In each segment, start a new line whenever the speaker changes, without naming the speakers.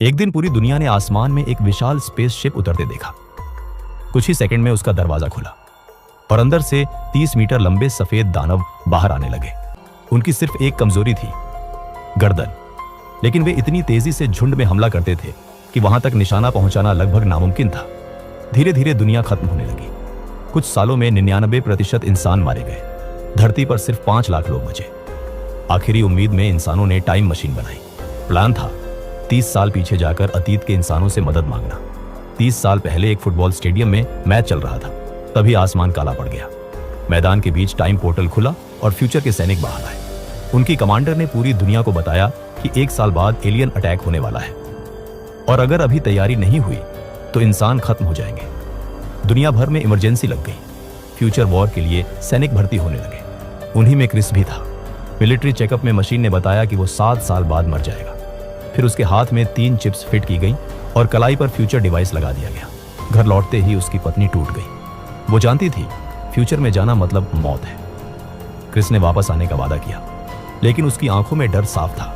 एक दिन पूरी दुनिया ने आसमान में एक विशाल स्पेसशिप उतरते देखा। कुछ ही सेकंड में उसका दरवाजा खुला और अंदर से 30 मीटर लंबे सफेद दानव बाहर आने लगे। उनकी सिर्फ एक कमजोरी थी, गर्दन, लेकिन वे इतनी तेजी से झुंड में हमला करते थे कि वहां तक निशाना पहुंचाना लगभग नामुमकिन था। धीरे धीरे दुनिया खत्म होने लगी। कुछ सालों में 99% इंसान मारे गए। धरती पर सिर्फ 5 लाख लोग बचे। आखिरी उम्मीद में इंसानों ने टाइम मशीन बनाई। प्लान था 30 साल पीछे जाकर अतीत के इंसानों से मदद मांगना। 30 साल पहले एक फुटबॉल स्टेडियम में मैच चल रहा था, तभी आसमान काला पड़ गया। मैदान के बीच टाइम पोर्टल खुला और फ्यूचर के सैनिक बाहर आए। उनकी कमांडर ने पूरी दुनिया को बताया कि 1 साल बाद एलियन अटैक होने वाला है और अगर अभी तैयारी नहीं हुई तो इंसान खत्म हो जाएंगे। दुनिया भर में इमरजेंसी लग गई। फ्यूचर वॉर के लिए सैनिक भर्ती होने लगे। उन्हीं में क्रिस भी था। मिलिट्री चेकअप में मशीन ने बताया कि वो 7 साल बाद मर जाएगा। फिर उसके हाथ में 3 चिप्स फिट की गई और कलाई पर फ्यूचर डिवाइस लगा दिया गया। घर लौटते ही उसकी पत्नी टूट गई। वो जानती थी फ्यूचर में जाना मतलब मौत है। क्रिस ने वापस आने का वादा किया, लेकिन उसकी आंखों में डर साफ था।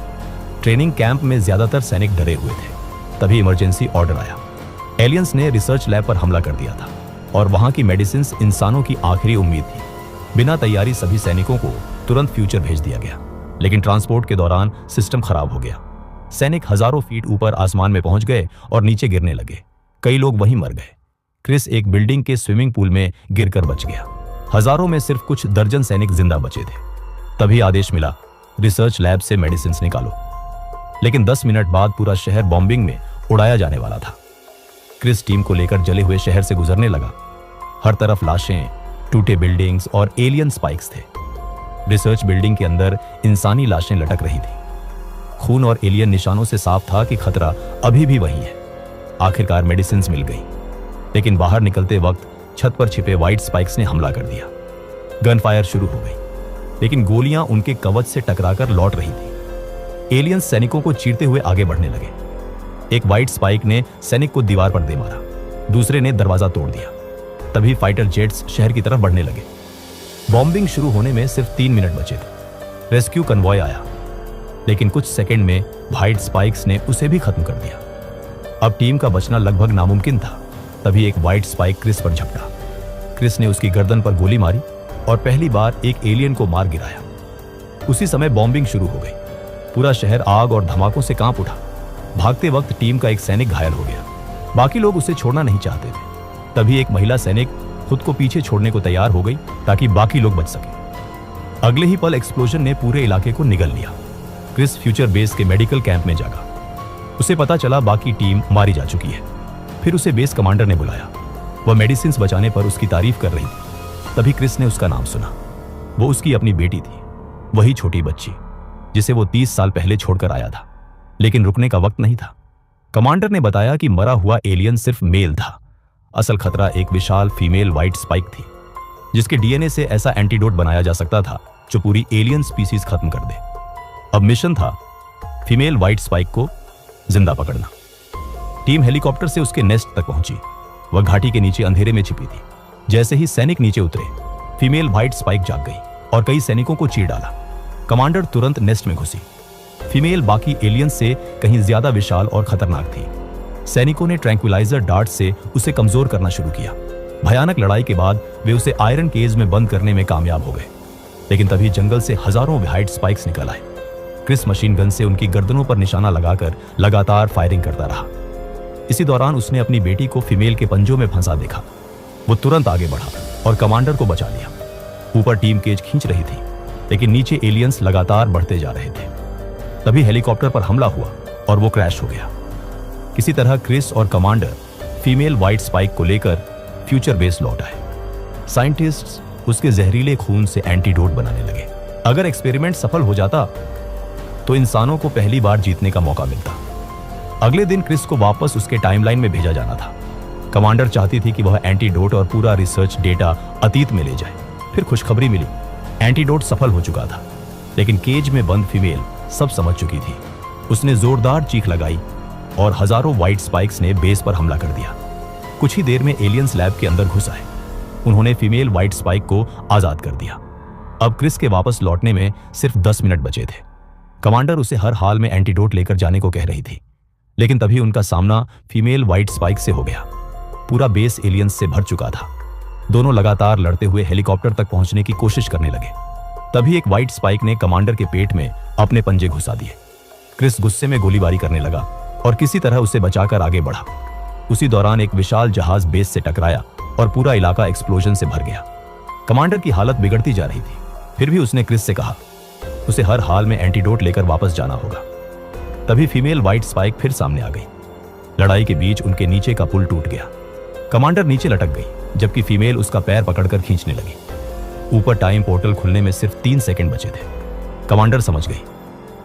ट्रेनिंग कैंप में ज्यादातर सैनिक डरे हुए थे। तभी इमरजेंसी ऑर्डर आया। एलियंस ने रिसर्च लैब पर हमला कर दिया था और वहां की मेडिसिन इंसानों की आखिरी उम्मीद थी। बिना तैयारी सभी सैनिकों को तुरंत फ्यूचर भेज दिया गया, लेकिन ट्रांसपोर्ट के दौरान सिस्टम खराब हो गया। सैनिक हजारों फीट ऊपर आसमान में पहुंच गए और नीचे गिरने लगे। कई लोग वहीं मर गए। क्रिस एक बिल्डिंग के स्विमिंग पूल में गिरकर बच गया। हजारों में सिर्फ कुछ दर्जन सैनिक जिंदा बचे थे। तभी आदेश मिला, रिसर्च लैब से मेडिसिन निकालो। लेकिन 10 मिनट बाद पूरा शहर बॉम्बिंग में उड़ाया जाने वाला था। क्रिस टीम को लेकर जले हुए शहर से गुजरने लगा। हर तरफ लाशें, टूटे बिल्डिंग्स और एलियन स्पाइक्स थे। रिसर्च बिल्डिंग के अंदर इंसानी लाशें लटक रही थी। खून और एलियन निशानों से साफ था कि खतरा अभी भी वही है। आखिरकार मेडिसिन मिल गई, लेकिन बाहर निकलते वक्त छत पर छिपे व्हाइट स्पाइक्स ने हमला कर दिया। गन फायर शुरू हो गई, लेकिन गोलियां उनके कवच से टकराकर लौट रही थी। एलियन सैनिकों को चीरते हुए आगे बढ़ने लगे। एक व्हाइट स्पाइक ने सैनिक को दीवार पर दे मारा, दूसरे ने दरवाजा तोड़ दिया। तभी फाइटर जेट्स शहर की तरफ बढ़ने लगे। बॉम्बिंग शुरू होने में सिर्फ 3 मिनट बचे थे। रेस्क्यू कन्वॉय आया, लेकिन कुछ सेकंड में व्हाइट स्पाइक्स ने उसे भी खत्म कर दिया। अब टीम का बचना लगभग नामुमकिन था। तभी एक व्हाइट स्पाइक क्रिस पर झपटा। क्रिस ने उसकी गर्दन पर गोली मारी और पहली बार एक एलियन को मार गिराया। उसी समय बॉम्बिंग शुरू हो गई। पूरा शहर आग और धमाकों से कांप उठा। भागते वक्त टीम का एक सैनिक घायल हो गया। बाकी लोग उसे छोड़ना नहीं चाहते थे। तभी एक महिला सैनिक खुद को पीछे छोड़ने को तैयार हो गई ताकि बाकी लोग बच सके। अगले ही पल एक्सप्लोजन ने पूरे इलाके को निगल लिया। क्रिस फ्यूचर बेस के मेडिकल कैंप में जागा। उसे पता चला बाकी टीम मारी जा चुकी है। फिर उसे बेस कमांडर ने बुलाया। वह मेडिसिन बचाने पर उसकी तारीफ कर रही थी। तभी क्रिस ने उसका नाम सुना। वो उसकी अपनी बेटी थी, वही छोटी बच्ची जिसे वो 30 साल पहले छोड़कर आया था। लेकिन रुकने का वक्त नहीं था। कमांडर ने बताया कि मरा हुआ एलियन सिर्फ मेल था। असल खतरा एक विशाल फीमेल व्हाइट स्पाइक थी, जिसके डीएनए से ऐसा एंटीडोट बनाया जा सकता था जो पूरी एलियन स्पीसीज खत्म कर दे। अब मिशन था फीमेल व्हाइट स्पाइक को जिंदा पकड़ना। टीम हेलीकॉप्टर से उसके नेस्ट तक पहुंची। वह घाटी के नीचे अंधेरे में छिपी थी। जैसे ही सैनिक नीचे उतरे, फीमेल व्हाइट स्पाइक जाग गई और कई सैनिकों को चीर डाला। कमांडर तुरंत नेस्ट में घुसी। फीमेल बाकी एलियन से कहीं ज्यादा विशाल और खतरनाक थी। सैनिकों ने ट्रैंक्विलाइजर डार्ट से उसे कमजोर करना शुरू किया। भयानक लड़ाई के बाद वे उसे आयरन केज में बंद करने में कामयाब हो गए। लेकिन तभी जंगल से हजारों व्हाइट स्पाइक्स निकल आए। क्रिस मशीन गन से उनकी गर्दनों पर निशाना लगाकर लगातार फायरिंग करता रहा। इसी दौरान उसने अपनी बेटी को फीमेल के पंजों में फंसा देखा। वो तुरंत आगे बढ़ा और कमांडर को बचा लिया। ऊपर टीम केज खींच रही थी, लेकिन नीचे एलियंस लगातार बढ़ते जा रहे थे। तभी हेलीकॉप्टर पर हमला हुआ और वो क्रैश हो गया। किसी तरह क्रिस और कमांडर फीमेल व्हाइट स्पाइक को लेकर फ्यूचर बेस लौट आए। साइंटिस्ट्स उसके जहरीले खून से एंटीडोट बनाने लगे। अगर एक्सपेरिमेंट सफल हो जाता तो इंसानों को पहली बार जीतने का मौका मिलता। अगले दिन क्रिस को वापस उसके टाइमलाइन में भेजा जाना था। कमांडर चाहती थी कि वह एंटीडोट और पूरा रिसर्च डेटा अतीत में ले जाए। फिर खुशखबरी मिली, एंटीडोट सफल हो चुका था। लेकिन केज में बंद फीमेल सब समझ चुकी थी। उसने जोरदार चीख लगाई और हजारों व्हाइट स्पाइक्स ने बेस पर हमला कर दिया। कुछ ही देर में एलियंस लैब के अंदर घुस आए। उन्होंने फीमेल व्हाइट स्पाइक को आजाद कर दिया। अब क्रिस के वापस लौटने में सिर्फ 10 मिनट बचे थे। कमांडर उसे हर हाल में एंटीडोट लेकर जाने को कह रही थी, लेकिन तभी उनका सामना फीमेल व्हाइट स्पाइक से हो गया। पूरा बेस एलियंस से भर चुका था। दोनों लगातार लड़ते हुए हेलीकॉप्टर तक पहुंचने की कोशिश करने लगे। तभी एक व्हाइट स्पाइक ने कमांडर के पेट में अपने पंजे घुसा दिए। क्रिस गुस्से में गोलीबारी करने लगा और किसी तरह उसे बचाकर आगे बढ़ा। उसी दौरान एक विशाल जहाज बेस से टकराया और पूरा इलाका एक्सप्लोजन से भर गया। कमांडर की हालत बिगड़ती जा रही थी, फिर भी उसने क्रिस से कहा उसे हर हाल में एंटीडोट लेकर वापस जाना होगा। तभी फीमेल व्हाइट स्पाइक फिर सामने आ गई। लड़ाई के बीच उनके नीचे का पुल टूट गया। कमांडर नीचे लटक गई, जबकि फीमेल उसका पैर पकड़कर खींचने लगी। ऊपर टाइम पोर्टल खुलने में सिर्फ 3 सेकंड बचे थे। कमांडर समझ गई,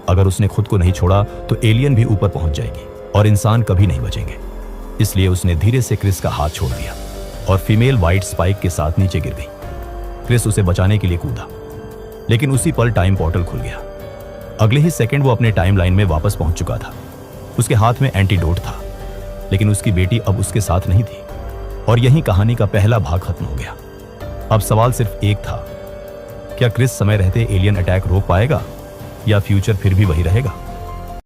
अगर उसने खुद को नहीं छोड़ा तो एलियन भी ऊपर पहुंच जाएगी और इंसान कभी नहीं बचेंगे। इसलिए उसने धीरे से क्रिस का हाथ छोड़ दिया और फीमेल व्हाइट स्पाइक के साथ नीचे गिर गई। क्रिस उसे बचाने के लिए कूदा, लेकिन उसी पल टाइम पोर्टल खुल गया। अगले ही सेकंड वो अपने टाइमलाइन में वापस पहुंच चुका था। उसके हाथ में एंटीडोट था, लेकिन उसकी बेटी अब उसके साथ नहीं थी। और यहीं कहानी का पहला भाग खत्म हो गया। अब सवाल सिर्फ एक था, क्या क्रिस समय रहते एलियन अटैक रोक पाएगा या फ्यूचर फिर भी वही रहेगा?